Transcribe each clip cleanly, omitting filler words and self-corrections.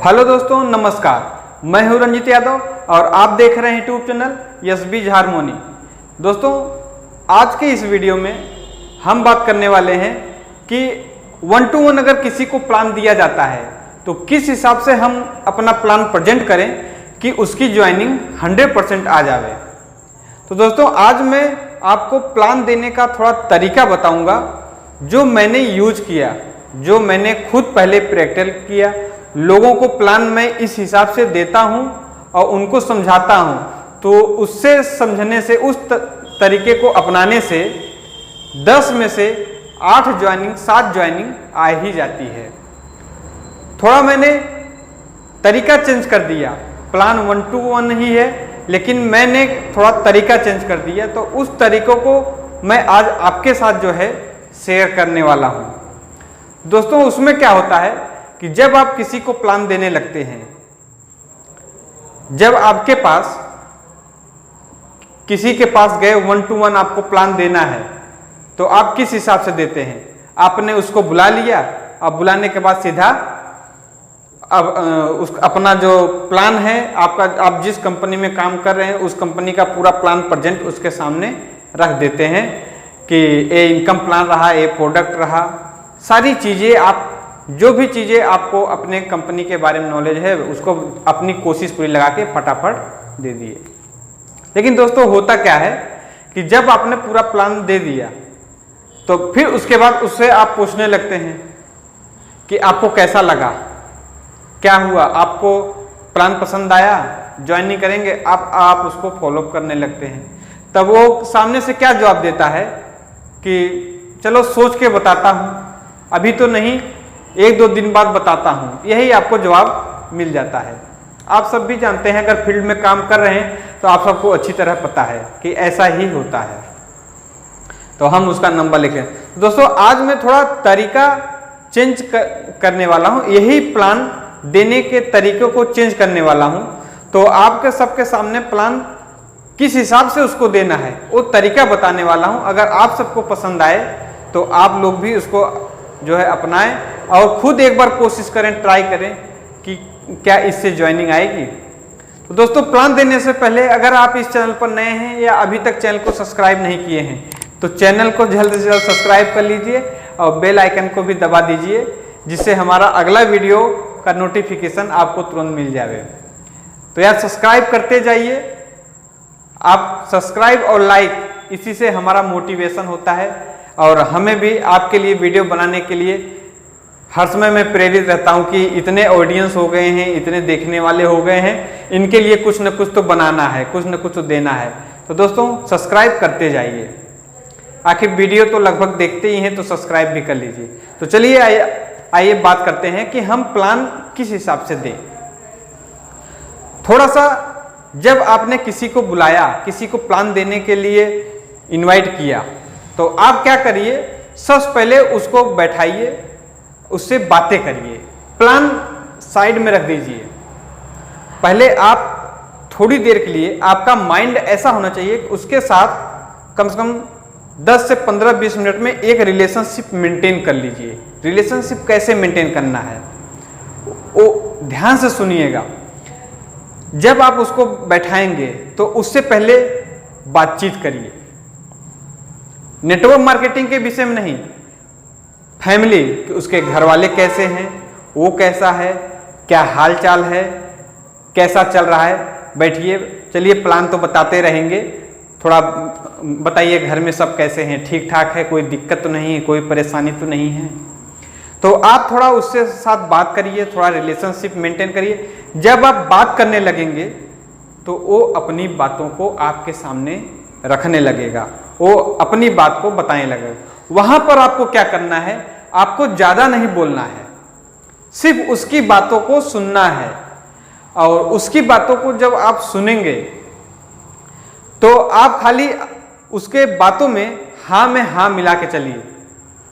Hello दोस्तों, नमस्कार। मैं हूं रंजित यादव और आप देख रहे हैं यूट्यूब चैनल एसबी हारमोनी। दोस्तों, आज के इस वीडियो में हम बात करने वाले हैं कि 1 to 1 अगर किसी को प्लान दिया जाता है तो किस हिसाब से हम अपना प्लान प्रेजेंट करें कि उसकी ज्वाइनिंग 100% आ जावे। तो दोस्तों, आज मैं आपको प्लान देने का थोड़ा तरीका बताऊंगा जो मैंने यूज किया, जो मैंने खुद पहले प्रैक्टिकल किया। लोगों को प्लान मैं इस हिसाब से देता हूं और उनको समझाता हूं, तो उससे समझने से, उस तरीके को अपनाने से 10 में से 8 ज्वाइनिंग 7 ज्वाइनिंग आ ही जाती है। थोड़ा मैंने तरीका चेंज कर दिया। प्लान 1 to 1 ही है, लेकिन मैंने थोड़ा तरीका चेंज कर दिया, तो उस तरीकों को मैं आज आपके साथ जो है शेयर करने वाला हूं। दोस्तों, उसमें क्या होता है कि जब आप किसी को प्लान देने लगते हैं, जब आपके पास किसी के पास गए 1 to 1 आपको प्लान देना है, तो आप किस हिसाब से देते हैं? आपने उसको बुला लिया, अब बुलाने के बाद सीधा अब अपना जो प्लान है आपका, आप जिस कंपनी में काम कर रहे हैं उस कंपनी का पूरा प्लान प्रेजेंट उसके सामने रख देते हैं कि ये इनकम प्लान रहा, ये प्रोडक्ट रहा, सारी चीज़ें आप, जो भी चीज़ें आपको अपने कंपनी के बारे में नॉलेज है उसको अपनी कोशिश पूरी लगा के फटाफट दे दिए। लेकिन दोस्तों, होता क्या है कि जब आपने पूरा प्लान दे दिया तो फिर उसके बाद उससे आप पूछने लगते हैं कि आपको कैसा लगा, क्या हुआ, आपको प्लान पसंद आया, ज्वाइन नहीं करेंगे, आप उसको फॉलोअप करने लगते हैं। तब वो सामने से क्या जवाब देता है कि चलो सोच के बताता हूँ, अभी तो नहीं, 1-2 दिन बाद बताता हूँ। यही आपको जवाब मिल जाता है। आप सब भी जानते हैं, अगर फील्ड में काम कर रहे हैं तो आप सबको अच्छी तरह पता है कि ऐसा ही होता है। तो हम उसका नंबर लिखें। दोस्तों, आज मैं थोड़ा तरीका चेंज करने वाला हूँ, यही प्लान देने के तरीकों को चेंज करने वाला हूँ। तो आपके सबके सामने प्लान किस हिसाब से उसको देना है वो तरीका बताने वाला हूँ। अगर आप सबको पसंद आए तो आप लोग भी उसको जो है अपनाएं और खुद एक बार कोशिश करें, ट्राई करें कि क्या इससे ज्वाइनिंग आएगी। तो दोस्तों, प्लान देने से पहले अगर आप इस चैनल पर नए हैं या अभी तक चैनल को सब्सक्राइब नहीं किए हैं तो चैनल को जल्द से जल्द सब्सक्राइब कर लीजिए और बेल आइकन को भी दबा दीजिए, जिससे हमारा अगला वीडियो का नोटिफिकेशन आपको तुरंत मिल जाए। तो यार, सब्सक्राइब करते जाइए। आप सब्सक्राइब और लाइक, इसी से हमारा मोटिवेशन होता है और हमें भी आपके लिए वीडियो बनाने के लिए हर समय मैं प्रेरित रहता हूं कि इतने ऑडियंस हो गए हैं, इतने देखने वाले हो गए हैं, इनके लिए कुछ न कुछ तो बनाना है, कुछ न कुछ तो देना है। तो दोस्तों, सब्सक्राइब करते जाइए। आखिर वीडियो तो लगभग देखते ही हैं, तो सब्सक्राइब भी कर लीजिए। तो चलिए आइए बात करते हैं कि हम प्लान किस हिसाब से दें। थोड़ा सा, जब आपने किसी को बुलाया, किसी को प्लान देने के लिए इनवाइट किया, तो आप क्या करिए, सबसे पहले उसको बैठाइए, उससे बातें करिए। प्लान साइड में रख दीजिए। पहले आप थोड़ी देर के लिए, आपका माइंड ऐसा होना चाहिए कि उसके साथ कम से कम 10 से 15-20 मिनट में एक रिलेशनशिप मेंटेन कर लीजिए। रिलेशनशिप कैसे मेंटेन करना है वो ध्यान से सुनिएगा। जब आप उसको बैठाएंगे तो उससे पहले बातचीत करिए। नेटवर्क मार्केटिंग के विषय में नहीं, फैमिली, उसके घर वाले कैसे हैं, वो कैसा है, क्या हाल चाल है, कैसा चल रहा है। बैठिए, चलिए प्लान तो बताते रहेंगे, थोड़ा बताइए घर में सब कैसे हैं, ठीक ठाक है, कोई दिक्कत तो नहीं है, कोई परेशानी तो नहीं है। तो आप थोड़ा उससे साथ बात करिए, थोड़ा रिलेशनशिप मेंटेन करिए। जब आप बात करने लगेंगे तो वो अपनी बातों को आपके सामने रखने लगेगा, वो अपनी बात को बताने लगेगा। वहां पर आपको क्या करना है, आपको ज्यादा नहीं बोलना है, सिर्फ उसकी बातों को सुनना है। और उसकी बातों को जब आप सुनेंगे तो आप खाली उसके बातों में हाँ में हाँ मिला के चलिए।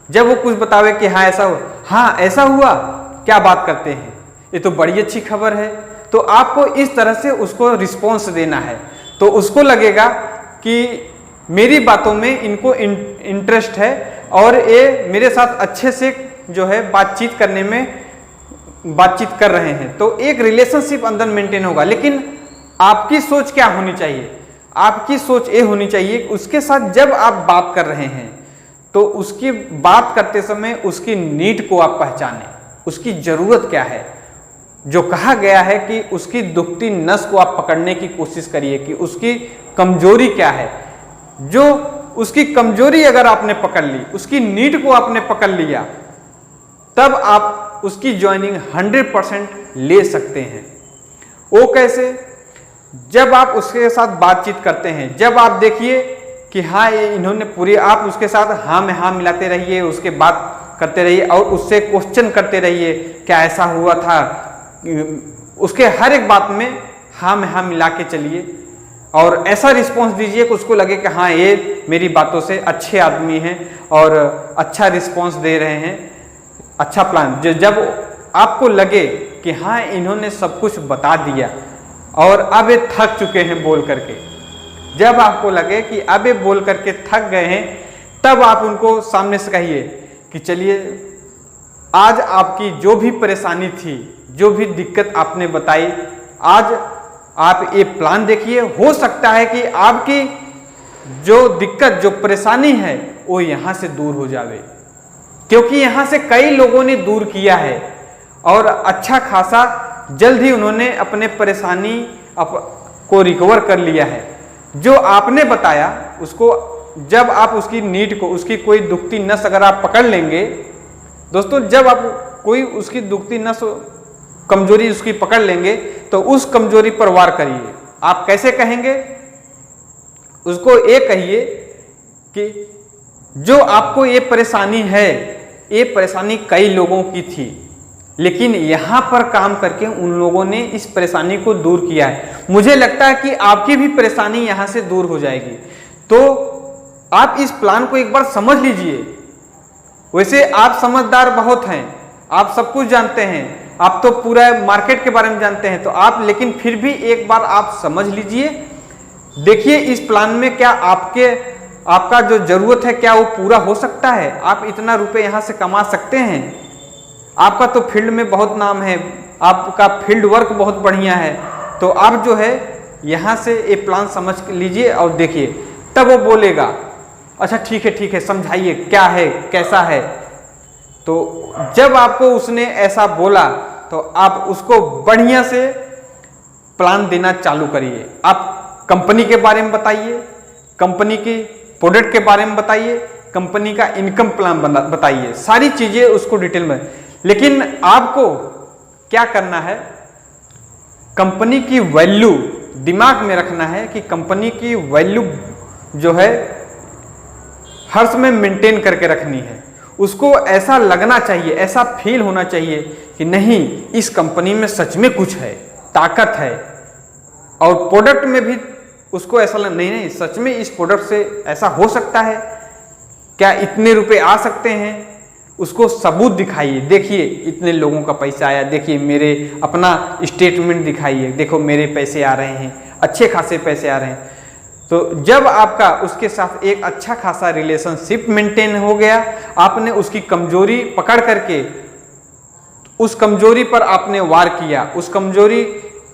जब वो कुछ बतावे कि हाँ ऐसा हुआ, हाँ ऐसा हुआ, क्या बात करते हैं, ये तो बड़ी अच्छी खबर है, तो आपको इस तरह से उसको रिस्पॉन्स देना है। तो उसको लगेगा कि मेरी बातों में इनको इंटरेस्ट है और ये मेरे साथ अच्छे से जो है बातचीत करने में बातचीत कर रहे हैं तो एक रिलेशनशिप अंदर मेंटेन होगा। लेकिन आपकी सोच क्या होनी चाहिए? आपकी सोच ये होनी चाहिए कि उसके साथ जब आप बात कर रहे हैं तो उसकी बात करते समय उसकी नीड को आप पहचानें, उसकी ज़रूरत क्या है। जो कहा गया है कि उसकी दुखती नस को आप पकड़ने की कोशिश करिए कि उसकी कमजोरी क्या है। जो उसकी कमजोरी अगर आपने पकड़ ली, उसकी नीड को आपने पकड़ लिया, तब आप उसकी ज्वाइनिंग 100% ले सकते हैं। वो कैसे? जब आप उसके साथ बातचीत करते हैं, जब आप देखिए कि हाँ ये इन्होंने पूरी, आप उसके साथ हाँ में हाँ मिलाते रहिए, उसके बात करते रहिए और उससे क्वेश्चन करते रहिए, क्या ऐसा हुआ था, उसके हर एक बात में हाँ में हाँ मिला के चलिए और ऐसा रिस्पॉन्स दीजिए कि उसको लगे कि हाँ ये मेरी बातों से अच्छे आदमी हैं और अच्छा रिस्पॉन्स दे रहे हैं, अच्छा प्लान। जब आपको लगे कि हाँ इन्होंने सब कुछ बता दिया और अब ये थक चुके हैं बोल करके, जब आपको लगे कि अब ये बोल करके थक गए हैं, तब आप उनको सामने से कहिए कि चलिए आज आपकी जो भी परेशानी थी, जो भी दिक्कत आपने बताई, आज आप ये प्लान देखिए, हो सकता है कि आपकी जो दिक्कत, जो परेशानी है वो यहाँ से दूर हो जावे, क्योंकि यहाँ से कई लोगों ने दूर किया है और अच्छा खासा जल्द ही उन्होंने अपने परेशानी को रिकवर कर लिया है। जो आपने बताया उसको, जब आप उसकी नीड को, उसकी कोई दुखती नस अगर आप पकड़ लेंगे दोस्तों, जब आप कोई उसकी दुखती नस, कमजोरी उसकी पकड़ लेंगे तो उस कमजोरी पर वार करिए। आप कैसे कहेंगे? उसको ये कहिए कि जो आपको ये परेशानी है, ये परेशानी कई लोगों की थी, लेकिन यहाँ पर काम करके उन लोगों ने इस परेशानी को दूर किया है। मुझे लगता है कि आपकी भी परेशानी यहाँ से दूर हो जाएगी। तो आप इस प्लान को एक बार समझ लीजिए। वैसे आप समझदार बहुत हैं, आप सब कुछ जानते हैं, आप तो पूरा मार्केट के बारे में जानते हैं, तो आप, लेकिन फिर भी एक बार आप समझ लीजिए, देखिए इस प्लान में क्या आपका जो जरूरत है क्या वो पूरा हो सकता है। आप इतना रुपए यहाँ से कमा सकते हैं। आपका तो फील्ड में बहुत नाम है, आपका फील्ड वर्क बहुत बढ़िया है, तो आप जो है यहाँ से ये प्लान समझ लीजिए और देखिए, तब वो बोलेगा अच्छा ठीक है समझाइए क्या है कैसा है। तो जब आपको उसने ऐसा बोला तो आप उसको बढ़िया से प्लान देना चालू करिए। आप कंपनी के बारे में बताइए, कंपनी की प्रोडक्ट के बारे में बताइए, कंपनी का इनकम प्लान बताइए, सारी चीजें उसको डिटेल में। लेकिन आपको क्या करना है, कंपनी की वैल्यू दिमाग में रखना है कि कंपनी की वैल्यू जो है हर समय मेंटेन करके रखनी है। उसको ऐसा लगना चाहिए, ऐसा फील होना चाहिए कि नहीं इस कंपनी में सच में कुछ है, ताकत है। और प्रोडक्ट में भी उसको ऐसा नहीं सच में इस प्रोडक्ट से ऐसा हो सकता है क्या, इतने रुपए आ सकते हैं। उसको सबूत दिखाइए, देखिए इतने लोगों का पैसा आया, देखिए मेरे अपना स्टेटमेंट दिखाइए, देखो मेरे पैसे आ रहे हैं, अच्छे खासे पैसे आ रहे हैं। तो जब आपका उसके साथ एक अच्छा खासा रिलेशनशिप मेंटेन हो गया, आपने उसकी कमजोरी पकड़ करके उस कमजोरी पर आपने वार किया, उस कमजोरी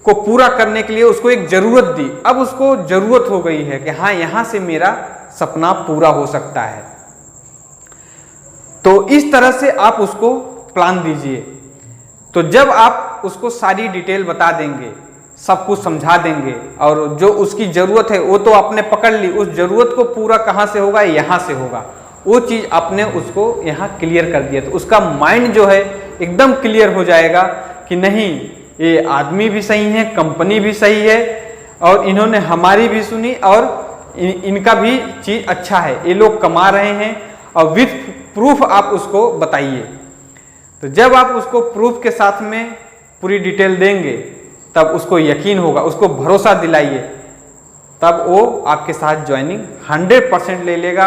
को पूरा करने के लिए उसको एक जरूरत दी। अब उसको जरूरत हो गई है कि हाँ यहां से मेरा सपना पूरा हो सकता है। तो इस तरह से आप उसको प्लान दीजिए। तो जब आप उसको सारी डिटेल बता देंगे, सब कुछ समझा देंगे और जो उसकी जरूरत है वो तो आपने पकड़ ली, उस जरूरत को पूरा कहाँ से होगा, यहाँ से होगा, वो चीज आपने उसको यहाँ क्लियर कर दिया। तो उसका माइंड जो है एकदम क्लियर हो जाएगा कि नहीं ये आदमी भी सही है, कंपनी भी सही है और इन्होंने हमारी भी सुनी और इनका भी चीज अच्छा है, ये लोग कमा रहे हैं। और विथ प्रूफ आप उसको बताइए। तो जब आप उसको प्रूफ के साथ में पूरी डिटेल देंगे तब उसको यकीन होगा, उसको भरोसा दिलाइए, तब वो आपके साथ ज्वाइनिंग 100% ले लेगा।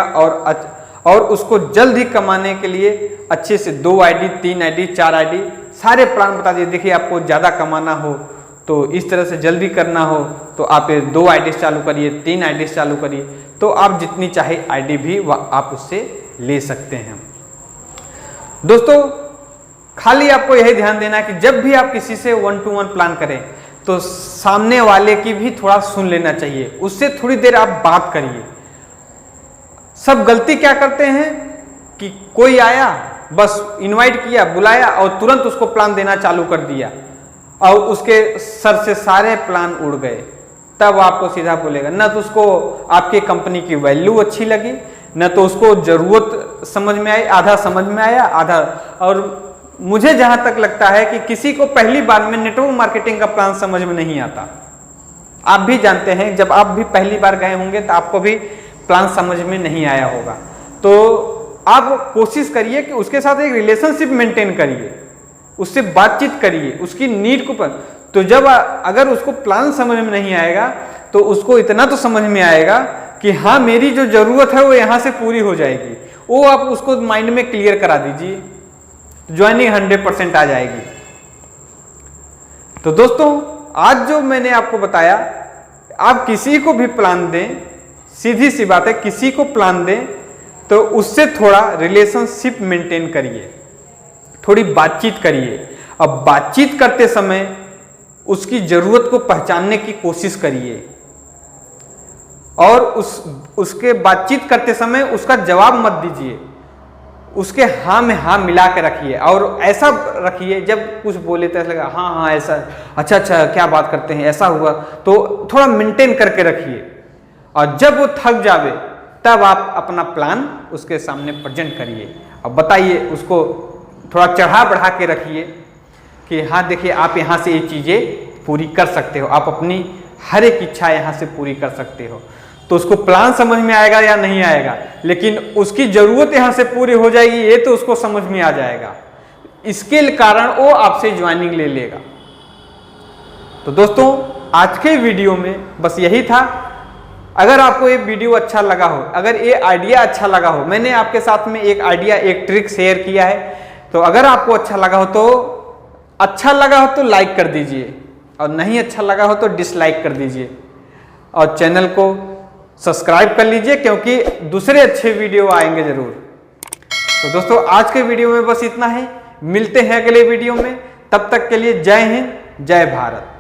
और उसको जल्द ही कमाने के लिए अच्छे से 2 आईडी, 3 आईडी, 4 आईडी सारे प्लान बता दिए। देखिए आपको ज़्यादा कमाना हो तो इस तरह से जल्दी करना हो तो आप 2 आईडी चालू करिए, 3 आईडी चालू करिए, तो आप जितनी चाहे आईडी भी आप उससे ले सकते हैं। दोस्तों खाली आपको यही ध्यान देना है कि जब भी आप किसी से 1-to-1 प्लान करें तो सामने वाले की भी थोड़ा सुन लेना चाहिए, उससे थोड़ी देर आप बात करिए। सब गलती क्या करते हैं कि कोई आया, बस इनवाइट किया, बुलाया और तुरंत उसको प्लान देना चालू कर दिया और उसके सर से सारे प्लान उड़ गए। तब आपको सीधा बोलेगा, न तो उसको आपके कंपनी की वैल्यू अच्छी लगी, न तो उसको जरूरत समझ में आई, आधा समझ में आया आधा। और मुझे जहां तक लगता है कि किसी को पहली बार में नेटवर्क मार्केटिंग का प्लान समझ में नहीं आता। आप भी जानते हैं, जब आप भी पहली बार गए होंगे तो आपको भी प्लान समझ में नहीं आया होगा। तो आप कोशिश करिए कि उसके साथ एक रिलेशनशिप मेंटेन करिए, उससे बातचीत करिए, उसकी नीड को पर। तो जब अगर उसको प्लान समझ में नहीं आएगा तो उसको इतना तो समझ में आएगा कि हाँ, मेरी जो जरूरत है वो यहाँ से पूरी हो जाएगी। वो आप उसको माइंड में क्लियर करा दीजिए, ज्वाइनिंग 100% आ जाएगी। तो दोस्तों, आज जो मैंने आपको बताया, आप किसी को भी प्लान दें, सीधी सी बात है, किसी को प्लान दें तो उससे थोड़ा रिलेशनशिप मेंटेन करिए, थोड़ी बातचीत करिए। अब बातचीत करते समय उसकी जरूरत को पहचानने की कोशिश करिए और उसके बातचीत करते समय उसका जवाब मत दीजिए, उसके हाँ में हाँ मिला के रखिए। और ऐसा रखिए जब कुछ बोले तो ऐसा लगा हाँ हाँ ऐसा, अच्छा क्या बात करते हैं, ऐसा हुआ, तो थोड़ा मेंटेन करके रखिए। और जब वो थक जावे तब आप अपना प्लान उसके सामने प्रेजेंट करिए। अब बताइए, उसको थोड़ा चढ़ा बढ़ा के रखिए कि हाँ देखिए, आप यहाँ से ये चीज़ें पूरी कर सकते हो, आप अपनी हर एक इच्छा यहाँ से पूरी कर सकते हो। तो उसको प्लान समझ में आएगा या नहीं आएगा, लेकिन उसकी जरूरत यहाँ से पूरी हो जाएगी ये तो उसको समझ में आ जाएगा। इसके कारण वो आपसे ज्वाइनिंग ले लेगा। तो दोस्तों, आज के वीडियो में बस यही था। अगर आपको ये वीडियो अच्छा लगा हो, अगर ये आइडिया अच्छा लगा हो, मैंने आपके साथ में एक आइडिया, एक ट्रिक शेयर किया है, तो अगर आपको अच्छा लगा हो तो लाइक कर दीजिए और नहीं अच्छा लगा हो तो डिसलाइक कर दीजिए और चैनल को सब्सक्राइब कर लीजिए, क्योंकि दूसरे अच्छे वीडियो आएंगे जरूर। तो दोस्तों, आज के वीडियो में बस इतना ही। मिलते हैं अगले वीडियो में, तब तक के लिए जय हिंद, जय भारत।